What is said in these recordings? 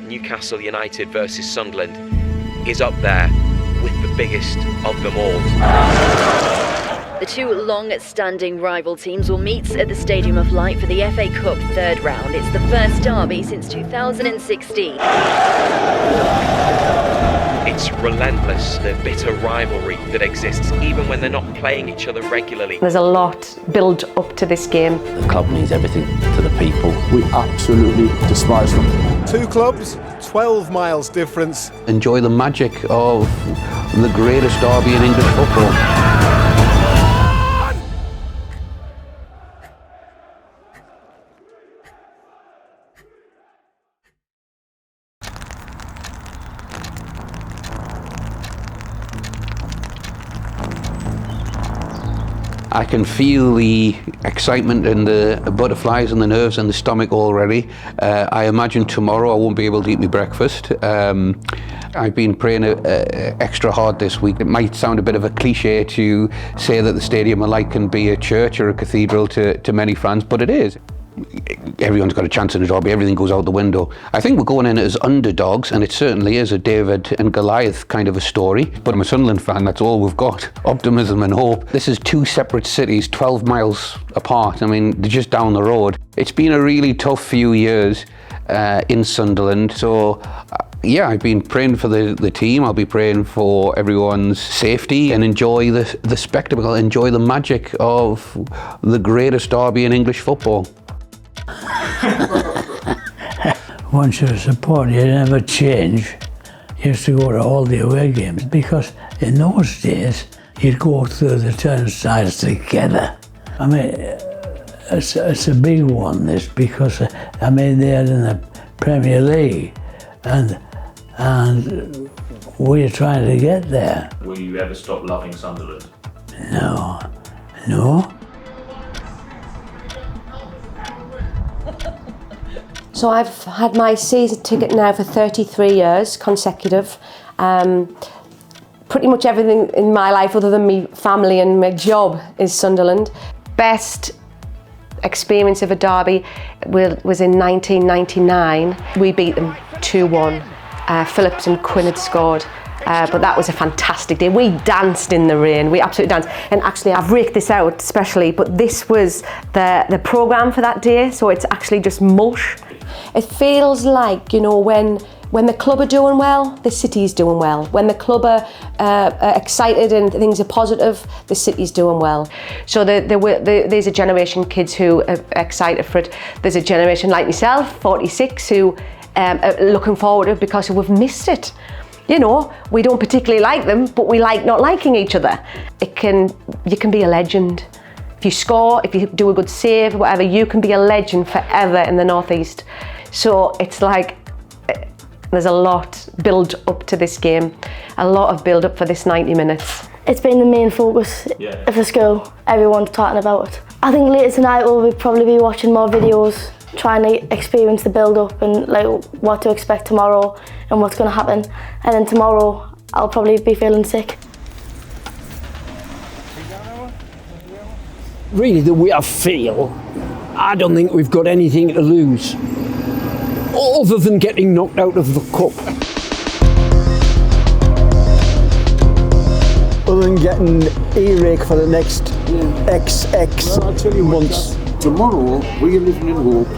Newcastle United versus Sunderland is up there with the biggest of them all. The two long-standing rival teams will meet at the Stadium of Light for the FA Cup third round. It's the first derby since 2016. It's relentless, the bitter rivalry that exists even when they're not playing each other regularly. There's a lot built up to this game. The club means everything to the people. We absolutely despise them. Two clubs, 12 miles difference. Enjoy the magic of the greatest derby in English football. I can feel the excitement and the butterflies and the nerves in the stomach already. I imagine tomorrow I won't be able to eat my breakfast. I've been praying extra hard this week. It might sound a bit of a cliche to say that the Stadium of Light can be a church or a cathedral to many fans, but it is. Everyone's got a chance in a derby, everything goes out the window. I think we're going in as underdogs, and it certainly is a David and Goliath kind of a story, but I'm a Sunderland fan, that's all we've got. Optimism and hope. This is two separate cities, 12 miles apart. I mean, they're just down the road. It's been a really tough few years in Sunderland, so yeah, I've been praying for the team. I'll be praying for everyone's safety and enjoy the spectacle, enjoy the magic of the greatest derby in English football. Once you're a supporter, you never change. You used to go to all the away games because in those days you'd go through the turnstiles together. I mean, it's a big one, this, because I mean they're in the Premier League and we're trying to get there. Will you ever stop loving Sunderland? No. So I've had my season ticket now for 33 years consecutive. Pretty much everything in my life other than my family and my job is Sunderland. Best experience of a derby was in 1999. We beat them 2-1. Phillips and Quinn had scored. But that was a fantastic day. We danced in the rain, we absolutely danced. And actually I've raked this out especially, but this was the programme for that day, so it's actually just mush. It feels like, you know, when the club are doing well, the city's doing well. When the club are excited and things are positive, the city's doing well. So there's a generation of kids who are excited for it. There's a generation like myself, 46, who are looking forward to it because we've missed it. You know, we don't particularly like them, but we like not liking each other. You can be a legend. If you score, if you do a good save, whatever, you can be a legend forever in the North East. So it's like, there's a lot build up to this game, a lot of build up for this 90 minutes. It's been the main focus of the school. Everyone's talking about it. I think later tonight we'll probably be watching more videos, trying to experience the build up and like what to expect tomorrow and what's going to happen. And then tomorrow I'll probably be feeling sick. Really, the way I feel, I don't think we've got anything to lose other than getting knocked out of the cup. Other than getting earache for the next XX I'll tell you months. Tomorrow, we're living in hope.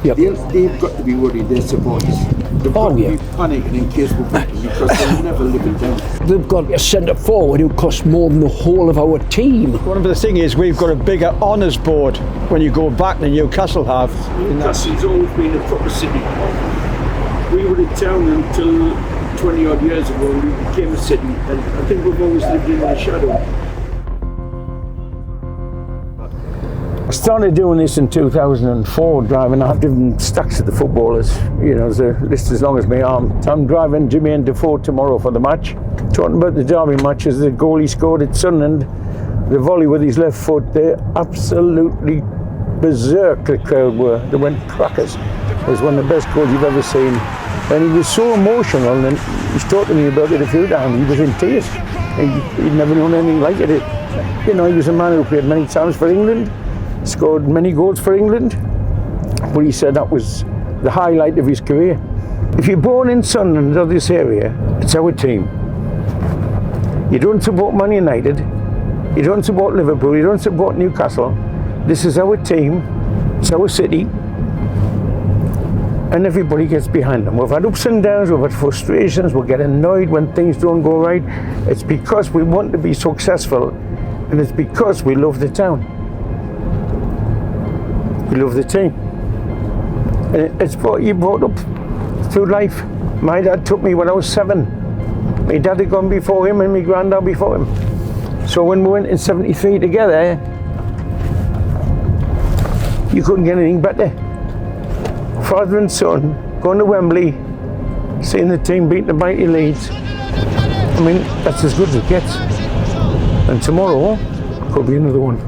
Yep. They've got to be worried, their supporters. They've got to be panicking in case we're beaten because they'll never live it down. We've got a centre forward who costs more than the whole of our team. One of the things is we've got a bigger honours board when you go back than Newcastle have. Newcastle's always been a proper city. We were a town until 20 odd years ago we became a city, and I think we've always lived in the shadow. I started doing this in 2004, driving. I've driven stacks of the footballers, you know, there's a list as long as my arm. I'm driving Jimmy and Defoe tomorrow for the match. Talking about the derby matches, the goal he scored at Sunderland, the volley with his left foot, they're absolutely berserk, the crowd were. They went crackers. It was one of the best goals you've ever seen. And he was so emotional, and he's talked to me about it a few times. He was in tears. He'd never known anything like it. You know, he was a man who played many times for England, scored many goals for England, but he said that was the highlight of his career. If you're born in Sunderland or this area, it's our team. You don't support Man United, you don't support Liverpool, you don't support Newcastle. This is our team, it's our city, and everybody gets behind them. We've had ups and downs, we've had frustrations, we get annoyed when things don't go right. It's because we want to be successful, and it's because we love the town. We love the team. And it's what you brought up through life. My dad took me when I was 7. My dad had gone before him and my granddad before him. So when we went in 73 together, you couldn't get anything better. Father and son, going to Wembley, seeing the team beat the mighty Leeds. I mean, that's as good as it gets. And tomorrow could be another one.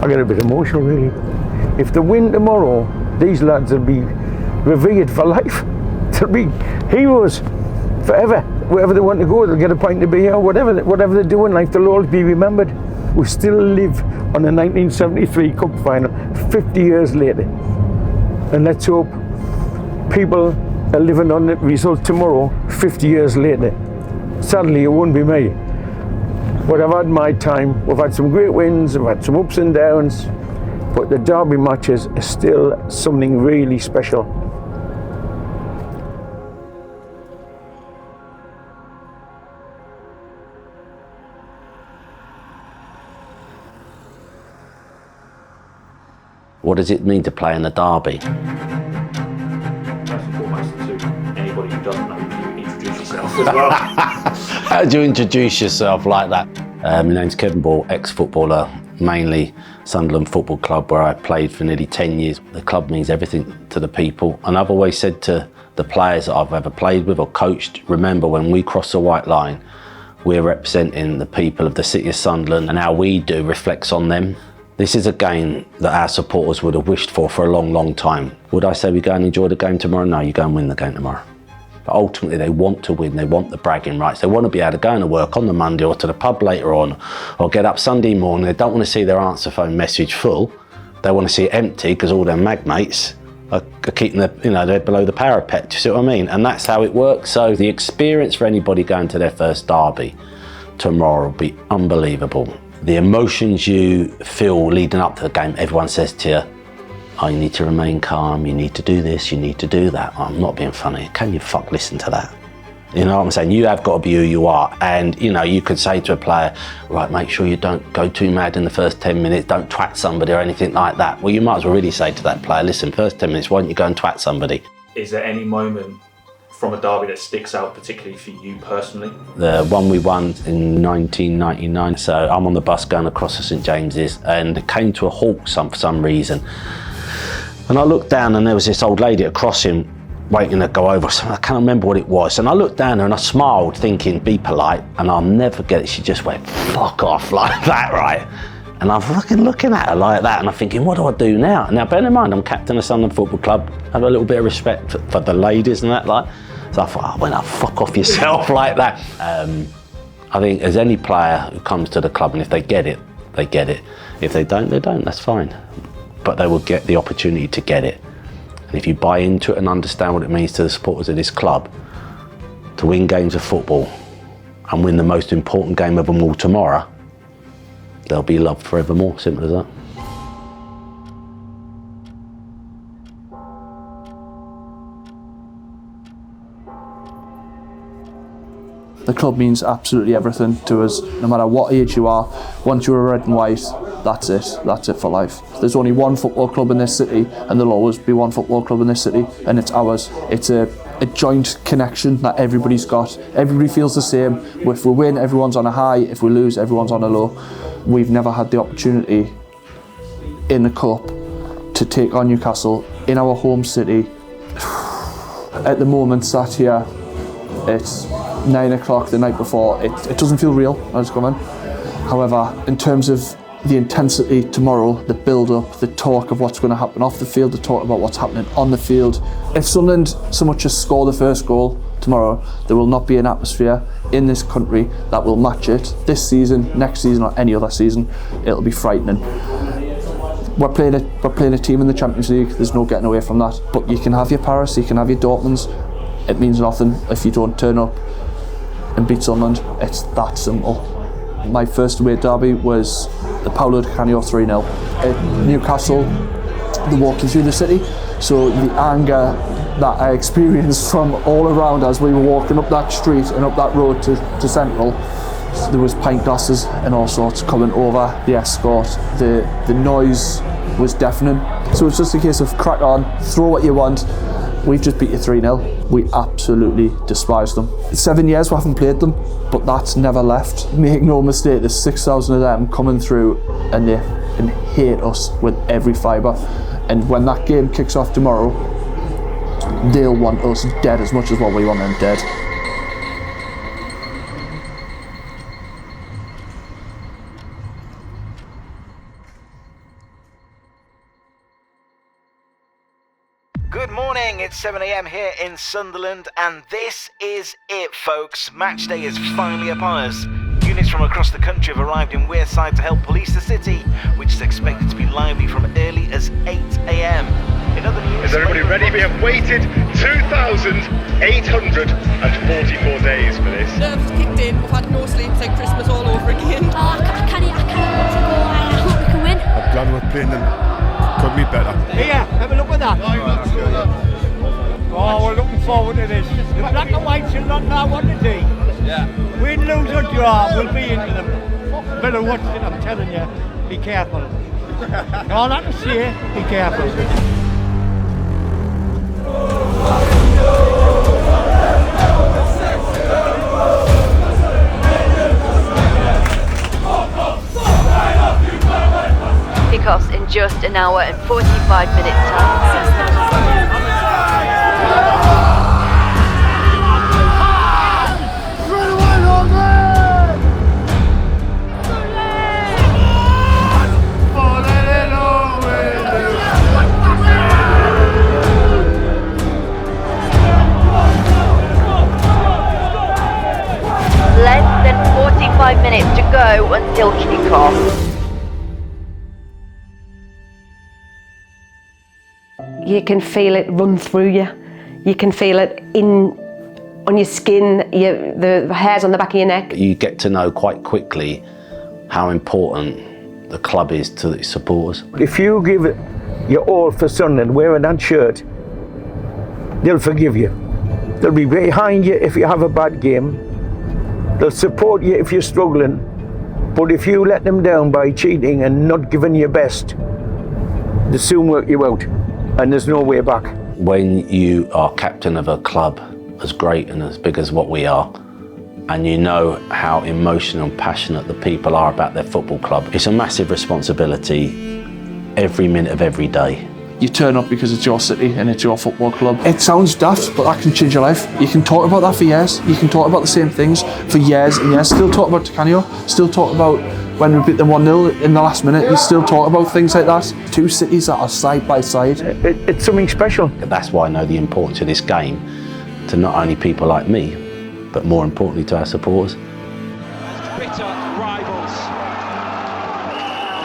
I get a bit emotional, really. If they win tomorrow, these lads will be revered for life. They'll be heroes forever. Wherever they want to go, they'll get a point to be here. Whatever they do in life, they'll always be remembered. We still live on the 1973 Cup final 50 years later. And let's hope people are living on the result tomorrow 50 years later. Sadly, it won't be me. But I've had my time. We've had some great wins, we've had some ups and downs, but the derby matches are still something really special. What does it mean to play in a derby? First and foremost, to anybody who doesn't know, you introduce yourself as well. How do you introduce yourself like that? My name's Kevin Ball, ex-footballer, mainly Sunderland Football Club, where I played for nearly 10 years. The club means everything to the people, and I've always said to the players that I've ever played with or coached, remember, when we cross the white line, we're representing the people of the city of Sunderland, and how we do reflects on them. This is a game that our supporters would have wished for a long, long time. Would I say we go and enjoy the game tomorrow? No, you go and win the game tomorrow. But ultimately, they want to win. They want the bragging rights. They want to be able to go into work on the Monday or to the pub later on, or get up Sunday morning. They don't want to see their answer phone message full. They want to see it empty because all their magmates are keeping they're below the parapet. Do you see what I mean? And that's how it works. So the experience for anybody going to their first derby tomorrow will be unbelievable. The emotions you feel leading up to the game, everyone says to you, oh, you need to remain calm, you need to do this, you need to do that. I'm not being funny. Can you listen to that? You know what I'm saying? You have got to be who you are. And, you could say to a player, right, make sure you don't go too mad in the first 10 minutes, don't twat somebody or anything like that. Well, you might as well really say to that player, listen, first 10 minutes, why don't you go and twat somebody? Is there any moment from a derby that sticks out particularly for you personally? The one we won in 1999. So I'm on the bus going across to St James's, and it came to a halt for some reason. And I looked down and there was this old lady at crossing waiting to go over. So I can't remember what it was. And I looked down there and I smiled thinking, be polite. And I'll never get it. She just went, fuck off, like that, right? And I'm fucking looking at her like that and I'm thinking, what do I do now? Now, bear in mind, I'm captain of Sunderland Football Club. I have a little bit of respect for the ladies and that, like. So I thought, fuck off yourself like that. I think as any player who comes to the club, and if they get it, they get it. If they don't, that's fine. But they will get the opportunity to get it. And if you buy into it and understand what it means to the supporters of this club, to win games of football and win the most important game of them all tomorrow, they'll be loved forevermore, simple as that. The club means absolutely everything to us, no matter what age you are. Once you're a red and white, that's it for life. There's only one football club in this city, and there'll always be one football club in this city, and it's ours. It's a joint connection that everybody's got. Everybody feels the same. If we win, everyone's on a high. If we lose, everyone's on a low. We've never had the opportunity in the cup to take on Newcastle in our home city. At the moment, sat here, it's 9 o'clock the night before. It doesn't feel real when it's coming. However, in terms of the intensity tomorrow, the build-up, the talk of what's going to happen off the field, the talk about what's happening on the field. If Sunderland so much as score the first goal tomorrow, there will not be an atmosphere in this country that will match it this season, next season, or any other season. It'll be frightening. We're playing a team in the Champions League. There's no getting away from that. But you can have your Paris, you can have your Dortmunds. it means nothing if you don't turn up and beat Sunderland. It's that simple. My first away derby was the Paulo Di Canio 3-0. At Newcastle, they walked you through the city, so the anger that I experienced from all around as we were walking up that street and up that road to Central, there was pint glasses and all sorts coming over the escort. The noise was deafening. So it's just a case of crack on, throw what you want. We've just beat you 3-0. We absolutely despise them. 7 years we haven't played them, but that's never left. Make no mistake, there's 6,000 of them coming through and they hate us with every fibre. And when that game kicks off tomorrow, they'll want us dead as much as what we want them dead. Good morning, it's 7 AM here in Sunderland, and this is it, folks. Match day is finally upon us. Units from across the country have arrived in Wearside to help police the city, which is expected to be lively from early as 8 AM. In other news, is everybody ready? We have waited 2,844 days for this. Nerves kicked in, we've had no sleep, it's like Christmas all over again. Oh, I can't wait to go, and I hope we can win. I'm glad we're playing them. Could be better. Here, have a look at that. Oh, we're looking forward to this. The black and white shall not know what to do. Yeah. Win, lose or draw, we'll be into them. Better watch it, I'm telling you. Be careful. All I can say, be careful. Kickoffs in just an hour and 45 minutes time. Less than 45 minutes to go until kickoff. You can feel it run through you. You can feel it on your skin, the hairs on the back of your neck. You get to know quite quickly how important the club is to its supporters. If you give it your all for Sunderland wearing that shirt, they'll forgive you. They'll be behind you if you have a bad game. They'll support you if you're struggling. But if you let them down by cheating and not giving your best, they'll soon work you out. And there's no way back. When you are captain of a club as great and as big as what we are, and you know how emotional and passionate the people are about their football club, it's a massive responsibility every minute of every day. You turn up because it's your city and it's your football club. It sounds daft, but that can change your life. You can talk about that for years. You can talk about the same things for years and years. Still talk about Di Canio, still talk about when we beat them 1-0 in the last minute. You still talk about things like that. Two cities that are side by side. It's something special. That's why I know the importance of this game to not only people like me, but more importantly to our supporters. Bitter rivals.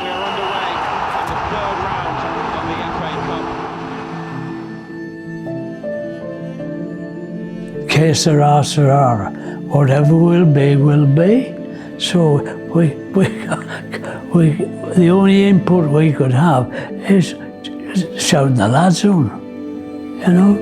We are underway in the third round of the FA Cup. Que sera, sera. Whatever will be, will be. So the only input we could have is shouting the lads on, you know.